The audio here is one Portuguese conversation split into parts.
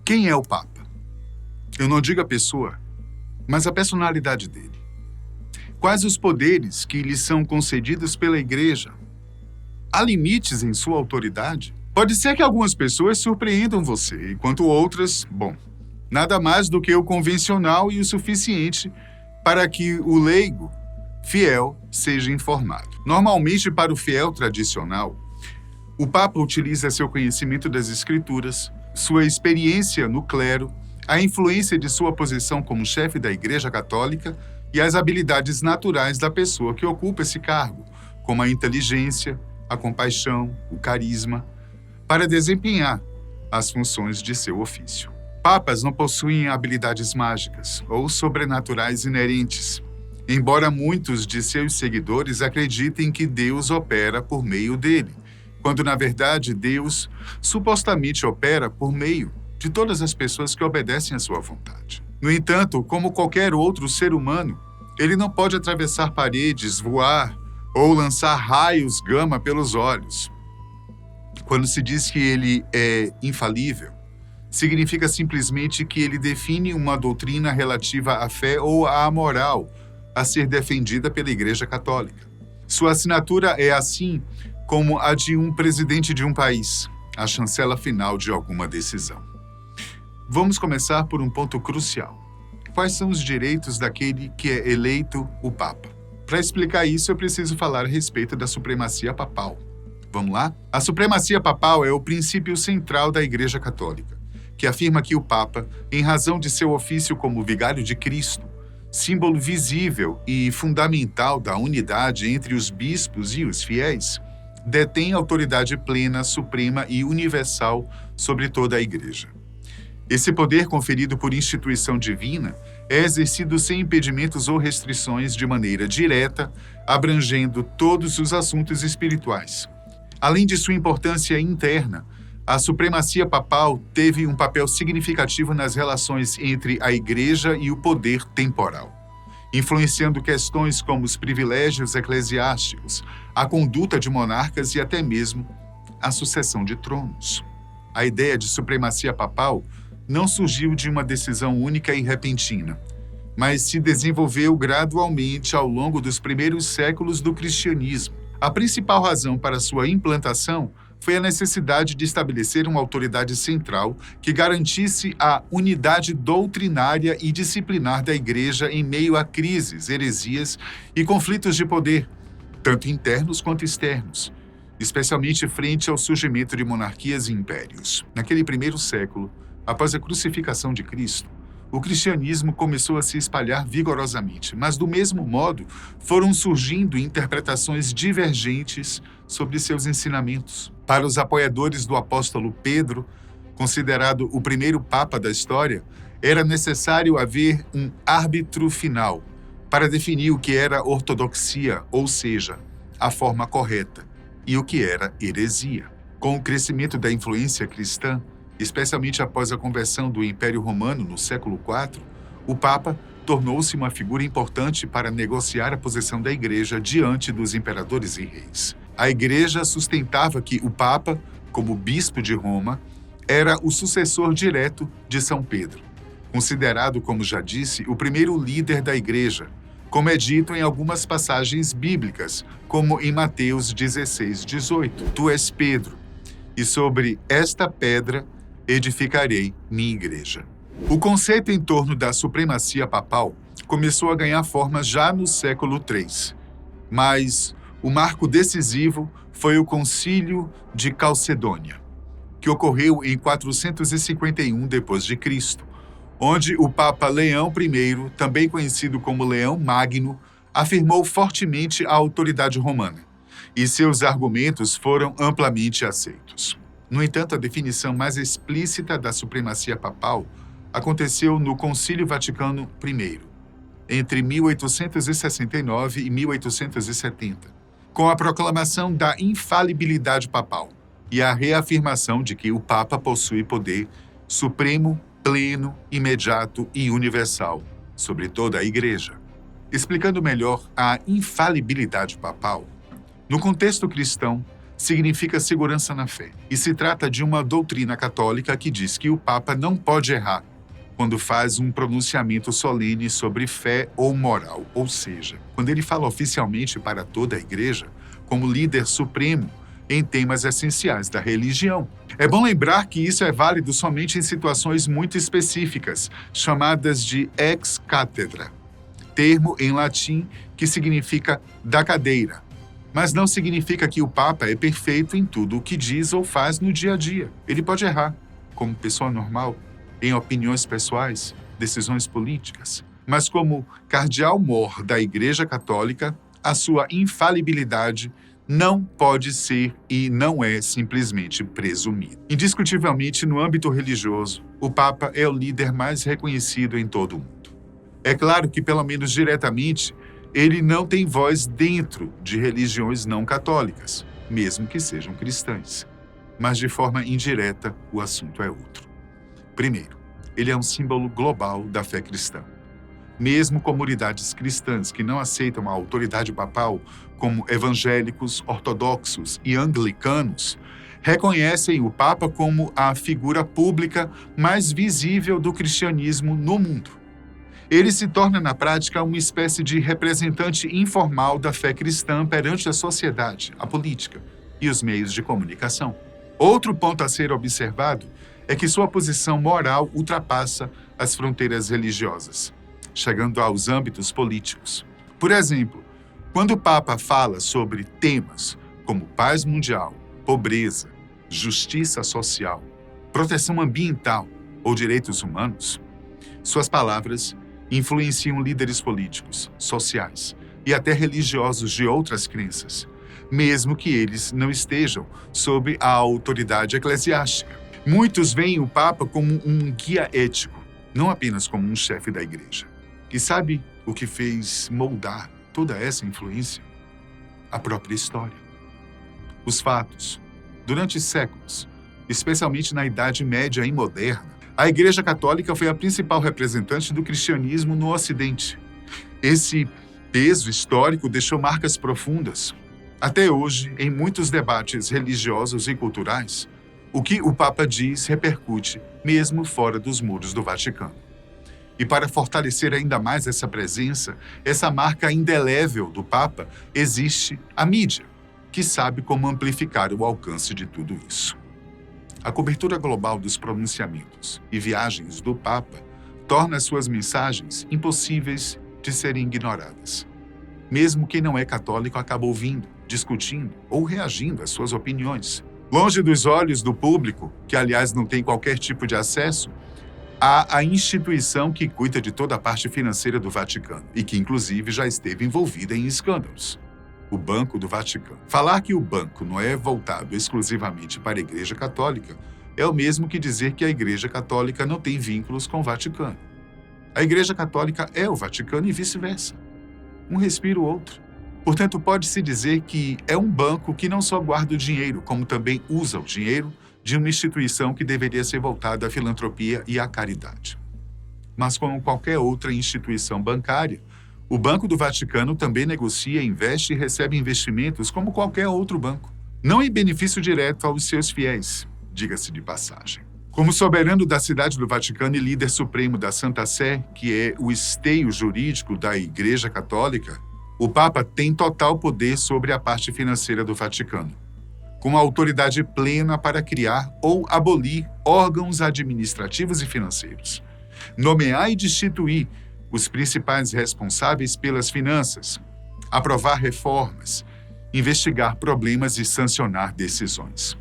Quem é o Papa? Eu não digo a pessoa, mas a personalidade dele. Quais os poderes que lhe são concedidos pela Igreja? Há limites em sua autoridade? Pode ser que algumas pessoas surpreendam você, enquanto outras, nada mais do que o convencional e o suficiente para que o leigo fiel seja informado. Normalmente, para o fiel tradicional, o Papa utiliza seu conhecimento das Escrituras, sua experiência no clero, a influência de sua posição como chefe da Igreja Católica e as habilidades naturais da pessoa que ocupa esse cargo, como a inteligência, a compaixão, o carisma, para desempenhar as funções de seu ofício. Papas não possuem habilidades mágicas ou sobrenaturais inerentes, embora muitos de seus seguidores acreditem que Deus opera por meio dele, quando, na verdade, Deus supostamente opera por meio de todas as pessoas que obedecem à sua vontade. No entanto, como qualquer outro ser humano, ele não pode atravessar paredes, voar ou lançar raios gama pelos olhos. Quando se diz que ele é infalível, significa simplesmente que ele define uma doutrina relativa à fé ou à moral a ser defendida pela Igreja Católica. Sua assinatura é assim como a de um presidente de um país, a chancela final de alguma decisão. Vamos começar por um ponto crucial. Quais são os direitos daquele que é eleito o Papa? Para explicar isso, eu preciso falar a respeito da supremacia papal. Vamos lá? A supremacia papal é o princípio central da Igreja Católica, que afirma que o Papa, em razão de seu ofício como vigário de Cristo, símbolo visível e fundamental da unidade entre os bispos e os fiéis, detém autoridade plena, suprema e universal sobre toda a Igreja. Esse poder conferido por instituição divina é exercido sem impedimentos ou restrições de maneira direta, abrangendo todos os assuntos espirituais. Além de sua importância interna, a supremacia papal teve um papel significativo nas relações entre a Igreja e o poder temporal, influenciando questões como os privilégios eclesiásticos, a conduta de monarcas e até mesmo a sucessão de tronos. A ideia de supremacia papal não surgiu de uma decisão única e repentina, mas se desenvolveu gradualmente ao longo dos primeiros séculos do cristianismo. A principal razão para sua implantação foi a necessidade de estabelecer uma autoridade central que garantisse a unidade doutrinária e disciplinar da Igreja em meio a crises, heresias e conflitos de poder, tanto internos quanto externos, especialmente frente ao surgimento de monarquias e impérios. Naquele primeiro século, após a crucificação de Cristo, o cristianismo começou a se espalhar vigorosamente, mas, do mesmo modo, foram surgindo interpretações divergentes sobre seus ensinamentos. Para os apoiadores do apóstolo Pedro, considerado o primeiro papa da história, era necessário haver um árbitro final para definir o que era ortodoxia, ou seja, a forma correta, e o que era heresia. Com o crescimento da influência cristã, especialmente após a conversão do Império Romano no século IV, o Papa tornou-se uma figura importante para negociar a posição da Igreja diante dos imperadores e reis. A Igreja sustentava que o Papa, como bispo de Roma, era o sucessor direto de São Pedro, considerado, como já disse, o primeiro líder da Igreja, como é dito em algumas passagens bíblicas, como em Mateus 16:18. Tu és Pedro, e sobre esta pedra edificarei minha igreja. O conceito em torno da supremacia papal começou a ganhar forma já no século III, mas o marco decisivo foi o Concílio de Calcedônia, que ocorreu em 451 d.C., onde o Papa Leão I, também conhecido como Leão Magno, afirmou fortemente a autoridade romana, e seus argumentos foram amplamente aceitos. No entanto, a definição mais explícita da supremacia papal aconteceu no Concílio Vaticano I, entre 1869 e 1870, com a proclamação da infalibilidade papal e a reafirmação de que o Papa possui poder supremo, pleno, imediato e universal sobre toda a Igreja. Explicando melhor a infalibilidade papal, no contexto cristão, significa segurança na fé. E se trata de uma doutrina católica que diz que o Papa não pode errar quando faz um pronunciamento solene sobre fé ou moral, ou seja, quando ele fala oficialmente para toda a Igreja como líder supremo em temas essenciais da religião. É bom lembrar que isso é válido somente em situações muito específicas, chamadas de ex cathedra, termo em latim que significa da cadeira, mas não significa que o Papa é perfeito em tudo o que diz ou faz no dia a dia. Ele pode errar, como pessoa normal, em opiniões pessoais, decisões políticas. Mas como cardeal-mor da Igreja Católica, a sua infalibilidade não pode ser e não é simplesmente presumida. Indiscutivelmente, no âmbito religioso, o Papa é o líder mais reconhecido em todo o mundo. É claro que, pelo menos diretamente, ele não tem voz dentro de religiões não católicas, mesmo que sejam cristãs. Mas, de forma indireta, o assunto é outro. Primeiro, ele é um símbolo global da fé cristã. Mesmo comunidades cristãs que não aceitam a autoridade papal, como evangélicos, ortodoxos e anglicanos, reconhecem o Papa como a figura pública mais visível do cristianismo no mundo. Ele se torna, na prática, uma espécie de representante informal da fé cristã perante a sociedade, a política e os meios de comunicação. Outro ponto a ser observado é que sua posição moral ultrapassa as fronteiras religiosas, chegando aos âmbitos políticos. Por exemplo, quando o Papa fala sobre temas como paz mundial, pobreza, justiça social, proteção ambiental ou direitos humanos, suas palavras influenciam líderes políticos, sociais e até religiosos de outras crenças, mesmo que eles não estejam sob a autoridade eclesiástica. Muitos veem o Papa como um guia ético, não apenas como um chefe da Igreja. E sabe o que fez moldar toda essa influência? A própria história. Os fatos. Durante séculos, especialmente na Idade Média e Moderna, a Igreja Católica foi a principal representante do cristianismo no Ocidente. Esse peso histórico deixou marcas profundas. Até hoje, em muitos debates religiosos e culturais, o que o Papa diz repercute, mesmo fora dos muros do Vaticano. E para fortalecer ainda mais essa presença, essa marca indelével do Papa, existe a mídia, que sabe como amplificar o alcance de tudo isso. A cobertura global dos pronunciamentos e viagens do Papa torna suas mensagens impossíveis de serem ignoradas. Mesmo quem não é católico acaba ouvindo, discutindo ou reagindo às suas opiniões. Longe dos olhos do público, que aliás não tem qualquer tipo de acesso, há a instituição que cuida de toda a parte financeira do Vaticano e que inclusive já esteve envolvida em escândalos. O Banco do Vaticano. Falar que o banco não é voltado exclusivamente para a Igreja Católica é o mesmo que dizer que a Igreja Católica não tem vínculos com o Vaticano. A Igreja Católica é o Vaticano e vice-versa. Um respira o outro. Portanto, pode-se dizer que é um banco que não só guarda o dinheiro, como também usa o dinheiro de uma instituição que deveria ser voltada à filantropia e à caridade. Mas como qualquer outra instituição bancária, o Banco do Vaticano também negocia, investe e recebe investimentos como qualquer outro banco. Não em benefício direto aos seus fiéis, diga-se de passagem. Como soberano da cidade do Vaticano e líder supremo da Santa Sé, que é o esteio jurídico da Igreja Católica, o Papa tem total poder sobre a parte financeira do Vaticano, com autoridade plena para criar ou abolir órgãos administrativos e financeiros, nomear e destituir os principais responsáveis pelas finanças, aprovar reformas, investigar problemas e sancionar decisões.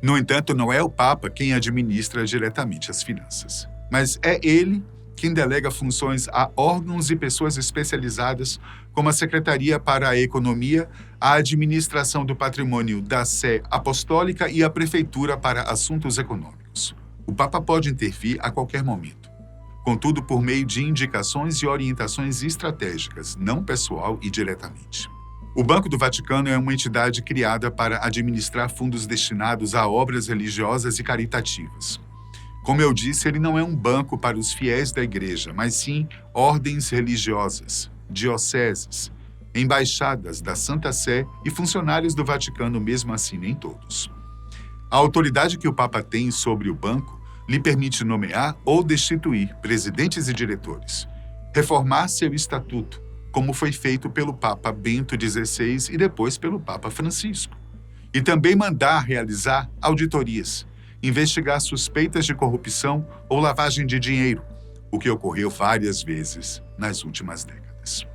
No entanto, não é o Papa quem administra diretamente as finanças, mas é ele quem delega funções a órgãos e pessoas especializadas, como a Secretaria para a Economia, a Administração do Patrimônio da Sé Apostólica e a Prefeitura para Assuntos Econômicos. O Papa pode intervir a qualquer momento, contudo por meio de indicações e orientações estratégicas, não pessoal e diretamente. O Banco do Vaticano é uma entidade criada para administrar fundos destinados a obras religiosas e caritativas. Como eu disse, ele não é um banco para os fiéis da Igreja, mas sim ordens religiosas, dioceses, embaixadas da Santa Sé e funcionários do Vaticano, mesmo assim nem todos. A autoridade que o Papa tem sobre o banco lhe permite nomear ou destituir presidentes e diretores, reformar seu estatuto, como foi feito pelo Papa Bento XVI e depois pelo Papa Francisco, e também mandar realizar auditorias, investigar suspeitas de corrupção ou lavagem de dinheiro, o que ocorreu várias vezes nas últimas décadas.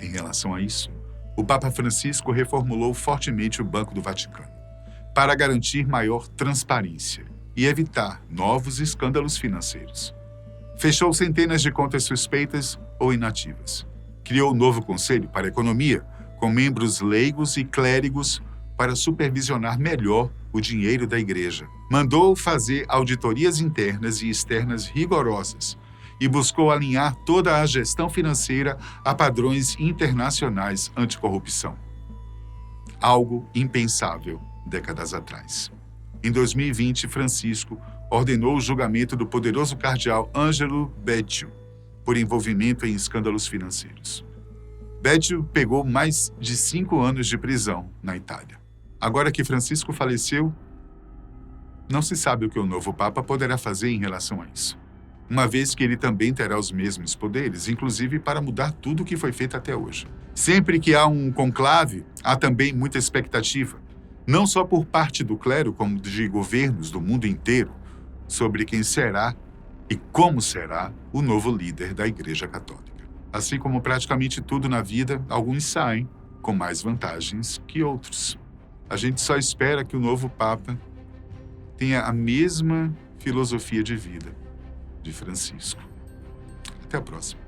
Em relação a isso, o Papa Francisco reformulou fortemente o Banco do Vaticano, para garantir maior transparência e evitar novos escândalos financeiros. Fechou centenas de contas suspeitas ou inativas. Criou um novo Conselho para a Economia, com membros leigos e clérigos para supervisionar melhor o dinheiro da Igreja. Mandou fazer auditorias internas e externas rigorosas e buscou alinhar toda a gestão financeira a padrões internacionais anticorrupção. Algo impensável décadas atrás. Em 2020, Francisco ordenou o julgamento do poderoso cardeal Angelo Becciu por envolvimento em escândalos financeiros. Becciu pegou mais de 5 anos de prisão na Itália. Agora que Francisco faleceu, não se sabe o que o novo Papa poderá fazer em relação a isso, uma vez que ele também terá os mesmos poderes, inclusive para mudar tudo o que foi feito até hoje. Sempre que há um conclave, há também muita expectativa, não só por parte do clero, como de governos do mundo inteiro, sobre quem será e como será o novo líder da Igreja Católica. Assim como praticamente tudo na vida, alguns saem com mais vantagens que outros. A gente só espera que o novo Papa tenha a mesma filosofia de vida de Francisco. Até a próxima.